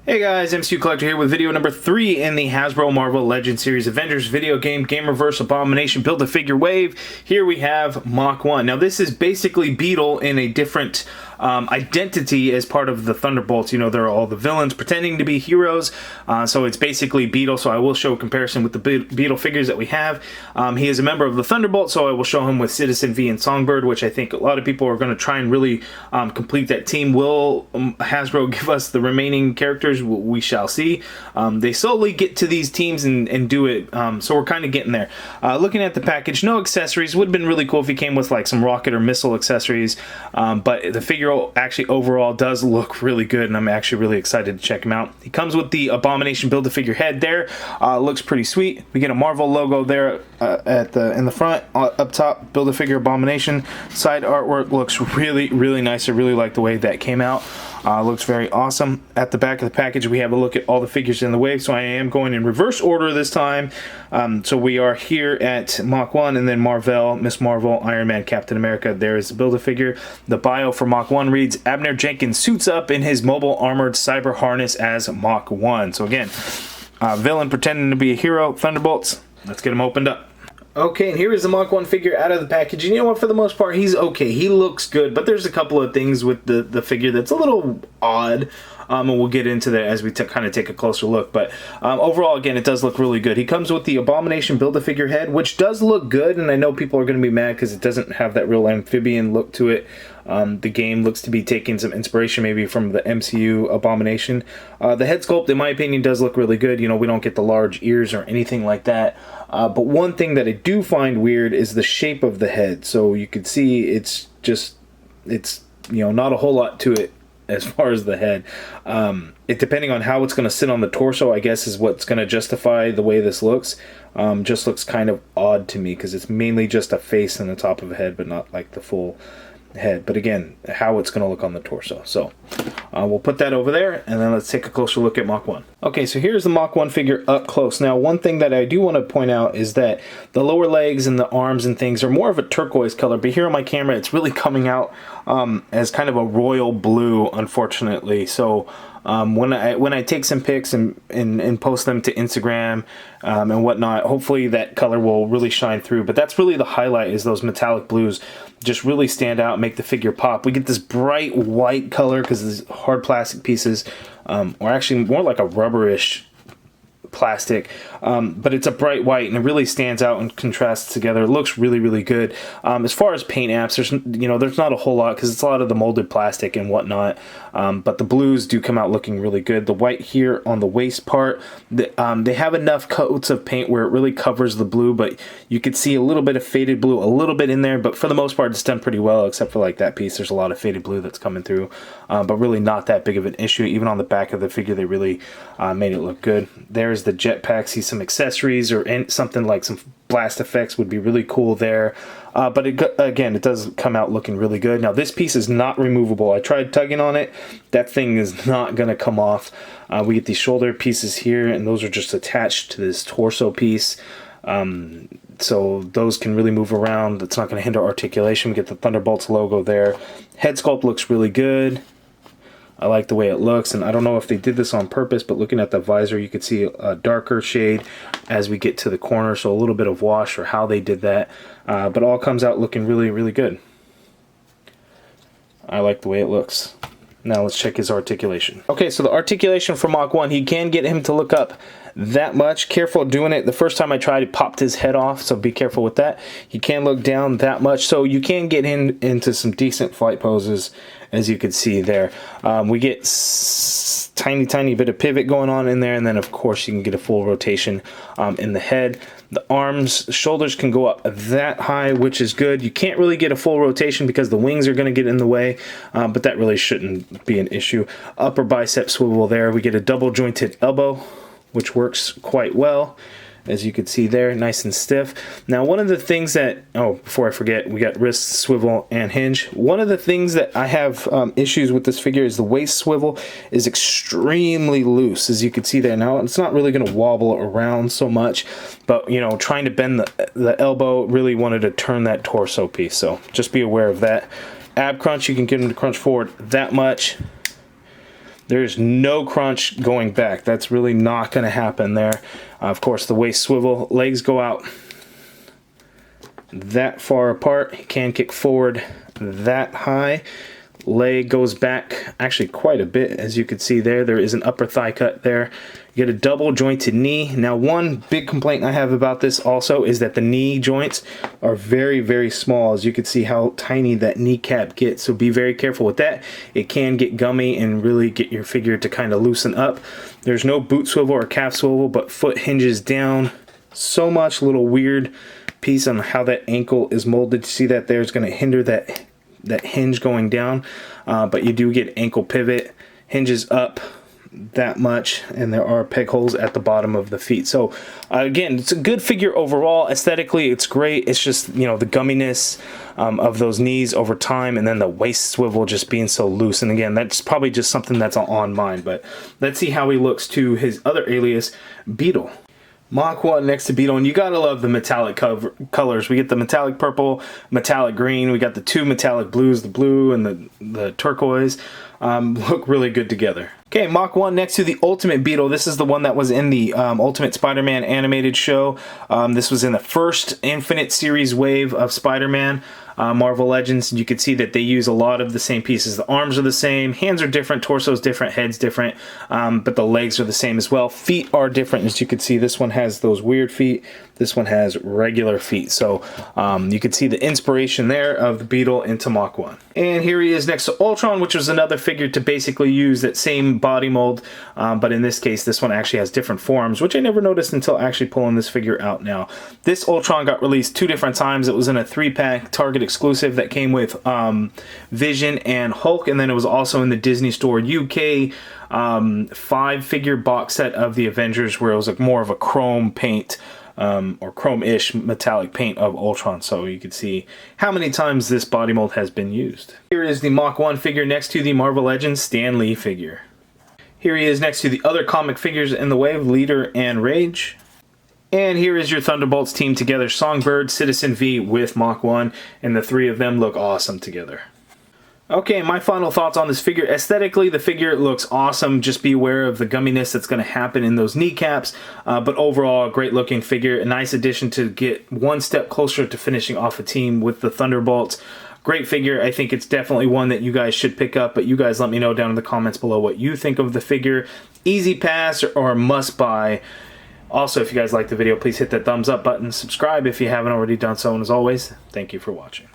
Hey guys, MCU Collector here with video number 3 in the Hasbro Marvel Legends series Avengers video game GamerVerse Abomination Build-A-Figure Wave. Here we have Mach-I. Now this is basically Beetle in a different identity as part of the Thunderbolts. You know, they're all the villains pretending to be heroes, so it's basically Beetle. So I will show a comparison with the Beetle figures that we have. He is a member of the Thunderbolts, so I will show him with Citizen V and Songbird, which I think a lot of people are going to try and really complete that team. Will Hasbro give us the remaining characters? We shall see. They slowly get to these teams and do it, so we're kind of getting there. Looking at the package, no accessories. Would have been really cool if he came with like some rocket or missile accessories, but the figure actually overall does look really good, and I'm actually really excited to check him out. He comes with the Abomination Build-A-Figure head there. Looks pretty sweet. We get a Marvel logo there in the front. Up top, Build-A-Figure Abomination. Side artwork looks really nice. I really like the way that came out. Looks very awesome. At the back of the package, we have a look at all the figures in the wave, so I am going in reverse order this time. So we are here at Mach-I, and then mar-vell, Miss Marvel, Iron Man, Captain America. There is the Build-A-Figure. The bio for Mach-I reads, Abner Jenkins suits up in his mobile armored cyber harness as Mach-I. So again, villain pretending to be a hero, Thunderbolts. Let's get him opened up. Okay, and here is the Mach-I figure out of the package. And you know what? For the most part, he's okay. He looks good, but there's a couple of things with the figure that's a little odd. And we'll get into that as we kind of take a closer look. But overall, again, it does look really good. He comes with the Abomination Build-A-Figure head, which does look good. And I know people are going to be mad because it doesn't have that real amphibian look to it. The game looks to be taking some inspiration maybe from the MCU Abomination. The head sculpt, in my opinion, does look really good. You know, we don't get the large ears or anything like that. But one thing that I do find weird is the shape of the head. So you can see it's you know, not a whole lot to it as far as the head. Depending on how it's going to sit on the torso, I guess, is what's going to justify the way this looks. Just looks kind of odd to me because it's mainly just a face and the top of a head, but not like the full head. But again, how it's going to look on the torso. So we'll put that over there, and then let's take a closer look at Mach-I. Okay, so here's the Mach-I figure up close. Now, one thing that I do want to point out is that the lower legs and the arms and things are more of a turquoise color, but here on my camera, it's really coming out as kind of a royal blue, unfortunately. So when I take some pics and post them to Instagram and whatnot, hopefully that color will really shine through. But that's really the highlight, is those metallic blues just really stand out, make the figure pop. We get this bright white color because these hard plastic pieces, or actually more like a rubberish plastic, but it's a bright white and it really stands out and contrasts together. It looks really good. As far as paint apps, there's not a whole lot because it's a lot of the molded plastic and whatnot, but the blues do come out looking really good. The white here on the waist part, they have enough coats of paint where it really covers the blue, but you could see a little bit of faded blue a little bit in there, but for the most part it's done pretty well, except for like that piece. There's a lot of faded blue that's coming through, but really not that big of an issue. Even on the back of the figure, they really made it look good. There's the jetpack. See some accessories or something like some blast effects would be really cool there, but again, it does come out looking really good. Now this piece is not removable. I tried tugging on it. That thing is not going to come off. We get these shoulder pieces here, and those are just attached to this torso piece, so those can really move around. It's not going to hinder articulation. We get the Thunderbolts logo there. Head sculpt looks really good. I like the way it looks, and I don't know if they did this on purpose, but looking at the visor, you could see a darker shade as we get to the corner, so a little bit of wash or how they did that, but all comes out looking really good. I like the way it looks. Now let's check his articulation. Okay, so the articulation for Mach-I, he can get him to look up that much. Careful doing it. The first time I tried, it popped his head off, so be careful with that. He can look down that much, so you can get him into some decent flight poses, as you can see there. We get tiny bit of pivot going on in there, and then of course you can get a full rotation in the head. The arms, shoulders can go up that high, which is good. You can't really get a full rotation because the wings are going to get in the way, but that really shouldn't be an issue. Upper bicep swivel there. We get a double jointed elbow, which works quite well, as you can see there, nice and stiff. Now, one of the things that, before I forget, we got wrist swivel and hinge. One of the things that I have issues with this figure is the waist swivel is extremely loose, as you can see there. Now, it's not really going to wobble around so much, but, you know, trying to bend the elbow really wanted to turn that torso piece, so just be aware of that. Ab crunch, you can get him to crunch forward that much. There's no crunch going back. That's really not going to happen there. Of course, the waist swivel, legs go out that far apart. He can kick forward that high. Leg goes back actually quite a bit, as you can see there. There is an upper thigh cut there. You get a double jointed knee. Now, one big complaint I have about this also is that the knee joints are very, very small. As you can see how tiny that kneecap gets, so be very careful with that. It can get gummy and really get your figure to kind of loosen up. There's no boot swivel or calf swivel, but foot hinges down so much. Little weird piece on how that ankle is molded. See that there is going to hinder that hinge going down, but you do get ankle pivot, hinges up that much, and there are peg holes at the bottom of the feet. So again, it's a good figure overall. Aesthetically, it's great. It's just, you know, the gumminess of those knees over time, and then the waist swivel just being so loose. And again, that's probably just something that's on mine. But let's see how he looks to his other alias, Beetle. Mach-I next to Beetle, and you gotta love the metallic colors. We get the metallic purple, metallic green. We got the two metallic blues, the blue and the turquoise. Look really good together. Okay, Mach-I next to the Ultimate Beetle. This is the one that was in the Ultimate Spider-Man animated show. This was in the first Infinite Series wave of Spider-Man. Marvel Legends, you can see that they use a lot of the same pieces. The arms are the same, hands are different, torso's different, head's different, but the legs are the same as well. Feet are different, as you can see. This one has those weird feet, this one has regular feet. So you can see the inspiration there of the Beetle into Mach-I. And here he is next to Ultron, which was another figure to basically use that same body mold, but in this case, this one actually has different forms, which I never noticed until actually pulling this figure out now. This Ultron got released 2 different times. It was in a 3-pack Target exclusive that came with Vision and Hulk, and then it was also in the Disney Store UK 5-figure box set of the Avengers, where it was like more of a chrome paint or chrome-ish metallic paint of Ultron. So you can see how many times this body mold has been used. Here is the Mach-I figure next to the Marvel Legends Stan Lee figure. Here he is next to the other comic figures in the wave, Leader and Rage. And here is your Thunderbolts team together, Songbird, Citizen V with Mach-I, and the 3 of them look awesome together. Okay, my final thoughts on this figure. Aesthetically, the figure looks awesome. Just be aware of the gumminess that's going to happen in those kneecaps. But overall, a great looking figure. A nice addition to get one step closer to finishing off a team with the Thunderbolts. Great figure. I think it's definitely one that you guys should pick up, but you guys let me know down in the comments below what you think of the figure. Easy pass or must buy. Also, if you guys liked the video, please hit that thumbs up button. Subscribe if you haven't already done so. And as always, thank you for watching.